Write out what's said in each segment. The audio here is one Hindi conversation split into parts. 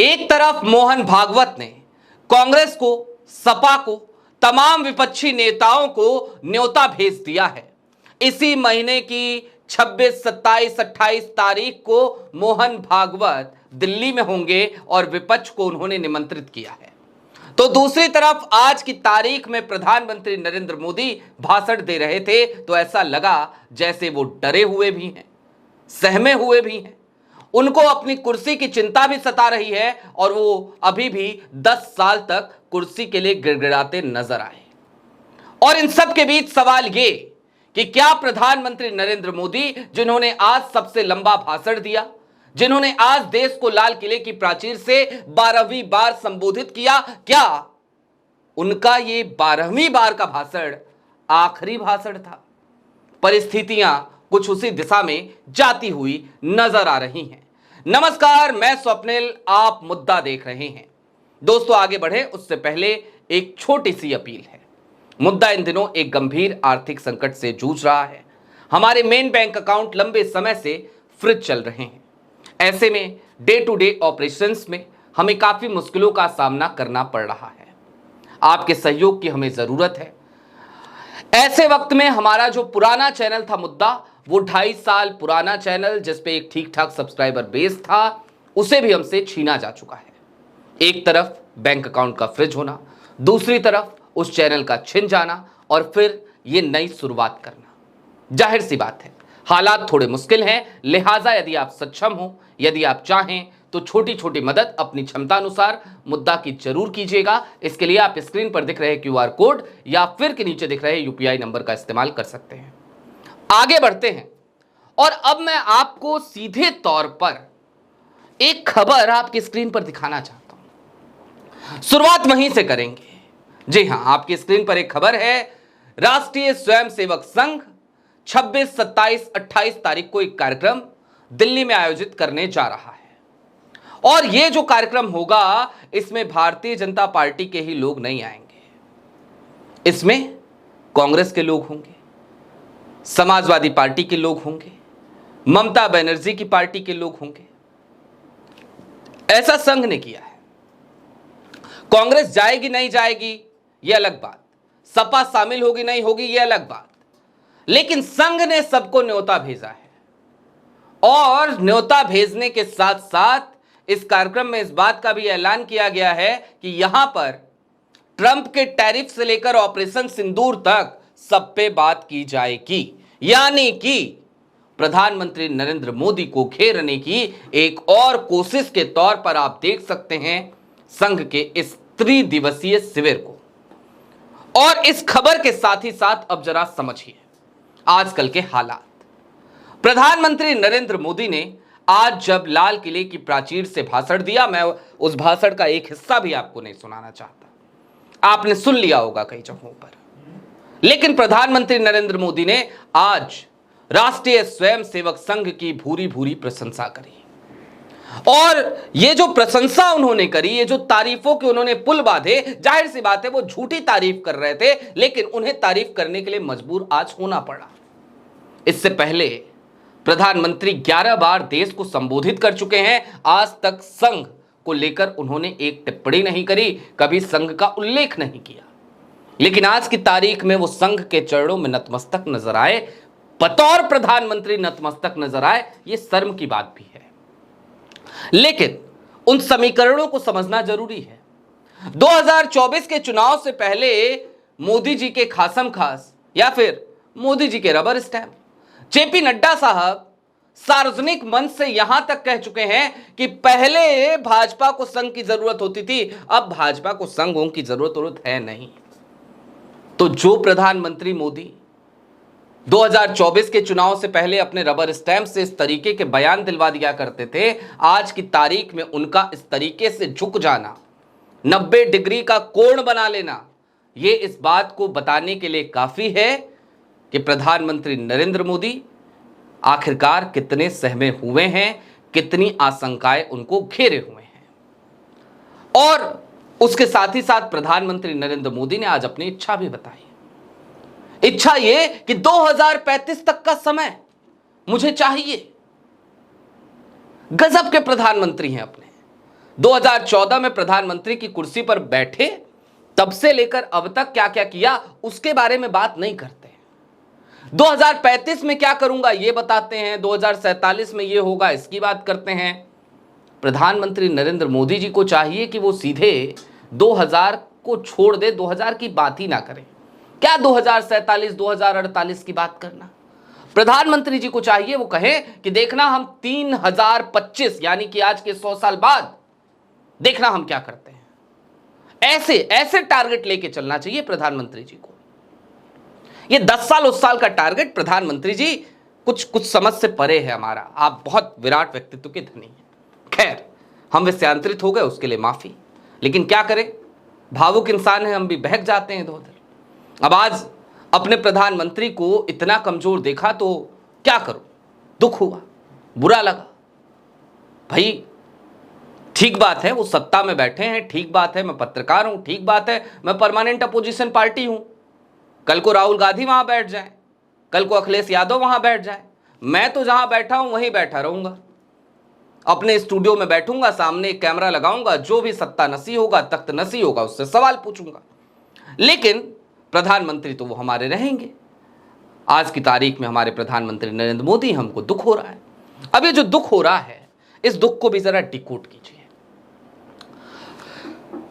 एक तरफ मोहन भागवत ने कांग्रेस को, सपा को, तमाम विपक्षी नेताओं को न्योता भेज दिया है। इसी महीने की 26, 27, 28 तारीख को मोहन भागवत दिल्ली में होंगे और विपक्ष को उन्होंने निमंत्रित किया है। तो दूसरी तरफ आज की तारीख में प्रधानमंत्री नरेंद्र मोदी भाषण दे रहे थे तो ऐसा लगा जैसे वो डरे हुए भी हैं, सहमे हुए भी हैं। उनको अपनी कुर्सी की चिंता भी सता रही है और वो अभी भी 10 साल तक कुर्सी के लिए गिड़गिड़ाते नजर आए। और इन सब के बीच सवाल ये कि क्या प्रधानमंत्री नरेंद्र मोदी, जिन्होंने आज सबसे लंबा भाषण दिया, जिन्होंने आज देश को लाल किले की प्राचीर से 12वीं बार संबोधित किया, क्या उनका ये 12वीं बार का भाषण आखिरी भाषण था? परिस्थितियां कुछ उसी दिशा में जाती हुई नजर आ रही हैं। नमस्कार, मैं स्वप्निल, आप मुद्दा देख रहे हैं। दोस्तों, आगे बढ़े उससे पहले एक छोटी सी अपील है। मुद्दा इन दिनों एक गंभीर आर्थिक संकट से जूझ रहा है। हमारे मेन बैंक अकाउंट लंबे समय से फ्रीज चल रहे हैं। ऐसे में डे टू डे ऑपरेशंस में हमें काफी मुश्किलों का सामना करना पड़ रहा है। आपके सहयोग की हमें जरूरत है। ऐसे वक्त में हमारा जो पुराना चैनल था मुद्दा, वो 2.5 साल पुराना चैनल जिस पे एक ठीक ठाक सब्सक्राइबर बेस था, उसे भी हमसे छीना जा चुका है। एक तरफ बैंक अकाउंट का फ्रीज होना, दूसरी तरफ उस चैनल का छिन जाना और फिर ये नई शुरुआत करना। जाहिर सी बात है, हालात थोड़े मुश्किल हैं। लिहाजा यदि आप सक्षम हो, यदि आप चाहें तो छोटी छोटी मदद अपनी क्षमता अनुसार मुद्दा की जरूर कीजिएगा। इसके लिए आप स्क्रीन पर दिख रहे QR कोड या फिर के नीचे दिख रहे UPI नंबर का इस्तेमाल कर सकते हैं। आगे बढ़ते हैं और अब मैं आपको सीधे तौर पर एक खबर आपकी स्क्रीन पर दिखाना चाहता हूं। शुरुआत वहीं से करेंगे। जी हां, आपकी स्क्रीन पर एक खबर है। राष्ट्रीय स्वयंसेवक संघ 26, 27, 28 तारीख को एक कार्यक्रम दिल्ली में आयोजित करने जा रहा है और यह जो कार्यक्रम होगा, इसमें भारतीय जनता पार्टी के ही लोग नहीं आएंगे। इसमें कांग्रेस के लोग होंगे, समाजवादी पार्टी के लोग होंगे, ममता बनर्जी की पार्टी के लोग होंगे। ऐसा संघ ने किया है। कांग्रेस जाएगी नहीं जाएगी यह अलग बात, सपा शामिल होगी नहीं होगी यह अलग बात, लेकिन संघ ने सबको न्योता भेजा है। और न्योता भेजने के साथ साथ इस कार्यक्रम में इस बात का भी ऐलान किया गया है कि यहां पर ट्रंप के टैरिफ से लेकर ऑपरेशन सिंदूर तक सब पे बात की जाएगी। यानी कि प्रधानमंत्री नरेंद्र मोदी को घेरने की एक और कोशिश के तौर पर आप देख सकते हैं संघ के इस त्रिदिवसीय शिविर को। और इस खबर के साथ ही साथ अब जरा समझिए आजकल के हालात। प्रधानमंत्री नरेंद्र मोदी ने आज जब लाल किले की प्राचीर से भाषण दिया, मैं उस भाषण का एक हिस्सा भी आपको नहीं सुनाना चाहता, आपने सुन लिया होगा कई जगहों पर। लेकिन प्रधानमंत्री नरेंद्र मोदी ने आज राष्ट्रीय स्वयंसेवक संघ की भूरी भूरी प्रशंसा करी। और ये जो प्रशंसा उन्होंने करी, ये जो तारीफों के उन्होंने पुल बांधे, जाहिर सी बात है वो झूठी तारीफ कर रहे थे, लेकिन उन्हें तारीफ करने के लिए मजबूर आज होना पड़ा। इससे पहले प्रधानमंत्री 11 बार देश को संबोधित कर चुके हैं। आज तक संघ को लेकर उन्होंने एक टिप्पणी नहीं करी, कभी संघ का उल्लेख नहीं किया। लेकिन आज की तारीख में वो संघ के चरणों में नतमस्तक नजर आए, बतौर प्रधानमंत्री नतमस्तक नजर आए, ये शर्म की बात भी है। लेकिन उन समीकरणों को समझना जरूरी है। 2024 के चुनाव से पहले मोदी जी के खासम खास या फिर मोदी जी के रबर स्टैंप जेपी नड्डा साहब सार्वजनिक मंच से यहां तक कह चुके हैं कि पहले भाजपा को संघ की जरूरत होती थी, अब भाजपा को संघों की जरूरत है नहीं। तो जो प्रधानमंत्री मोदी 2024 के चुनाव से पहले अपने रबर स्टैंप से इस तरीके के बयान दिलवा दिया करते थे, आज की तारीख में उनका इस तरीके से झुक जाना, 90 डिग्री का कोण बना लेना, यह इस बात को बताने के लिए काफी है कि प्रधानमंत्री नरेंद्र मोदी आखिरकार कितने सहमे हुए हैं, कितनी आशंकाएं उनको घेरे हुए हैं। और उसके साथ ही साथ प्रधानमंत्री नरेंद्र मोदी ने आज अपनी इच्छा भी बताई। इच्छा ये कि 2035 तक का समय मुझे चाहिए। गजब के प्रधानमंत्री हैं अपने। 2014 में प्रधानमंत्री की कुर्सी पर बैठे, तब से लेकर अब तक क्या क्या किया उसके बारे में बात नहीं करते। 2035 में क्या करूंगा ये बताते हैं, 2047 में ये होगा इसकी बात करते हैं। प्रधानमंत्री नरेंद्र मोदी जी को चाहिए कि वो सीधे 2000 को छोड़ दे, 2000 की बात ही ना करें। क्या 2047 2048 की बात करना। प्रधानमंत्री जी को चाहिए वो कहे कि देखना हम 3025 यानी कि आज के 100 साल बाद देखना हम क्या करते हैं। ऐसे ऐसे टारगेट लेके चलना चाहिए प्रधानमंत्री जी को। ये 10 साल उस साल का टारगेट प्रधानमंत्री जी कुछ समझ से परे है हमारा। आप बहुत विराट व्यक्तित्व के धनी हैं। खैर, हम विषयांतरित हो गए, उसके लिए माफी। लेकिन क्या करें, भावुक इंसान है, हम भी बहक जाते हैं इधर उधर। अब आज अपने प्रधानमंत्री को इतना कमजोर देखा तो क्या करूं, दुख हुआ, बुरा लगा। भाई ठीक बात है वो सत्ता में बैठे हैं, ठीक बात है मैं पत्रकार हूं, ठीक बात है मैं परमानेंट अपोजिशन पार्टी हूं। कल को राहुल गांधी वहां बैठ जाए, कल को अखिलेश यादव वहां बैठ जाए, मैं तो जहां बैठा हूं वहीं बैठा रहूंगा। अपने स्टूडियो में बैठूंगा, सामने एक कैमरा लगाऊंगा, जो भी सत्ता नसी होगा, तख्त नसी होगा, उससे सवाल पूछूंगा। लेकिन प्रधानमंत्री तो वो हमारे रहेंगे। आज की तारीख में हमारे प्रधानमंत्री नरेंद्र मोदी, हमको दुख हो रहा है। अब ये जो दुख हो रहा है, इस दुख को भी जरा डिकोड कीजिए।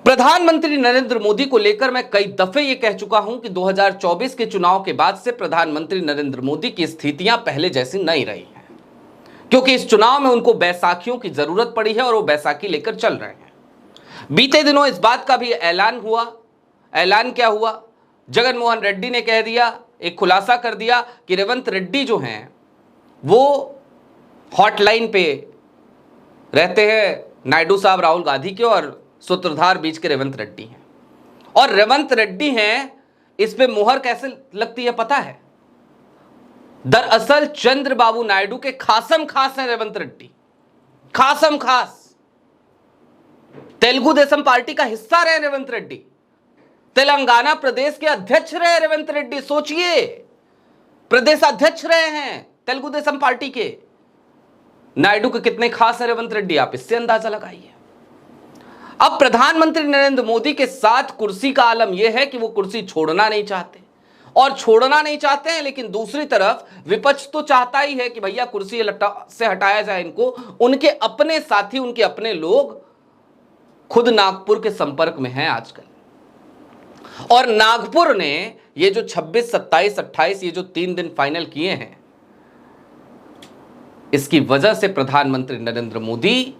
प्रधानमंत्री नरेंद्र मोदी को लेकर मैं कई दफे ये कह चुका हूं कि 2024 के चुनाव के बाद से प्रधानमंत्री नरेंद्र मोदी की स्थितियां पहले जैसी नहीं रही हैं, क्योंकि इस चुनाव में उनको बैसाखियों की जरूरत पड़ी है और वो बैसाखी लेकर चल रहे हैं। बीते दिनों इस बात का भी ऐलान हुआ। ऐलान क्या हुआ, जगन मोहन रेड्डी ने कह दिया, एक खुलासा कर दिया कि रेवंत रेड्डी जो हैं वो हॉटलाइन पे रहते हैं नायडू साहब राहुल गांधी के, और सूत्रधार बीच के रेवंत रेड्डी हैं। और रेवंत रेड्डी हैं, इस पे मोहर कैसे लगती है पता है? दरअसल चंद्रबाबू नायडू के खासम खास हैं रेवंत रेड्डी, खासम खास। तेलुगु देशम पार्टी का हिस्सा रहे रेवंत रेड्डी, तेलंगाना प्रदेश के अध्यक्ष रहे रेवंत रेड्डी। सोचिए, प्रदेश अध्यक्ष रहे हैं तेलुगु देशम पार्टी के। नायडू के कितने खास है रेवंत रेड्डी, आप इससे अंदाजा लगाइए। अब प्रधानमंत्री नरेंद्र मोदी के साथ कुर्सी का आलम यह है कि वो कुर्सी छोड़ना नहीं चाहते, और छोड़ना नहीं चाहते हैं, लेकिन दूसरी तरफ विपक्ष तो चाहता ही है कि भैया कुर्सी से हटाया जाए इनको। उनके अपने साथी, उनके अपने लोग खुद नागपुर के संपर्क में हैं आजकल, और नागपुर ने ये जो 26, 27, 28 ये जो 3 दिन फाइनल किए हैं, इसकी वजह से प्रधानमंत्री नरेंद्र मोदी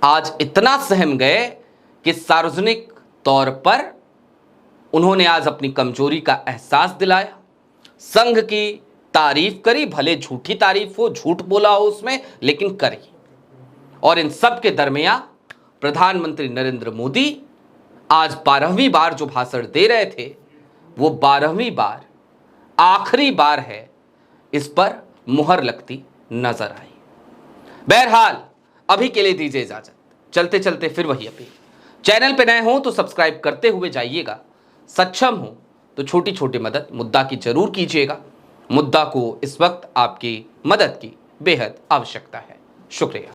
आज इतना सहम गए कि सार्वजनिक तौर पर उन्होंने आज अपनी कमजोरी का एहसास दिलाया, संघ की तारीफ करी, भले झूठी तारीफ हो, झूठ बोला हो उसमें, लेकिन करी। और इन सब के दरमियान प्रधानमंत्री नरेंद्र मोदी आज 12वीं बार जो भाषण दे रहे थे, वो 12वीं बार आखिरी बार है, इस पर मुहर लगती नजर आई। बहरहाल अभी के लिए दीजिए इजाजत, चलते चलते फिर वही अपील। चैनल पे नए हो तो सब्सक्राइब करते हुए जाइएगा, सक्षम हो तो छोटी छोटी मदद मुद्दा की जरूर कीजिएगा। मुद्दा को इस वक्त आपकी मदद की बेहद आवश्यकता है। शुक्रिया।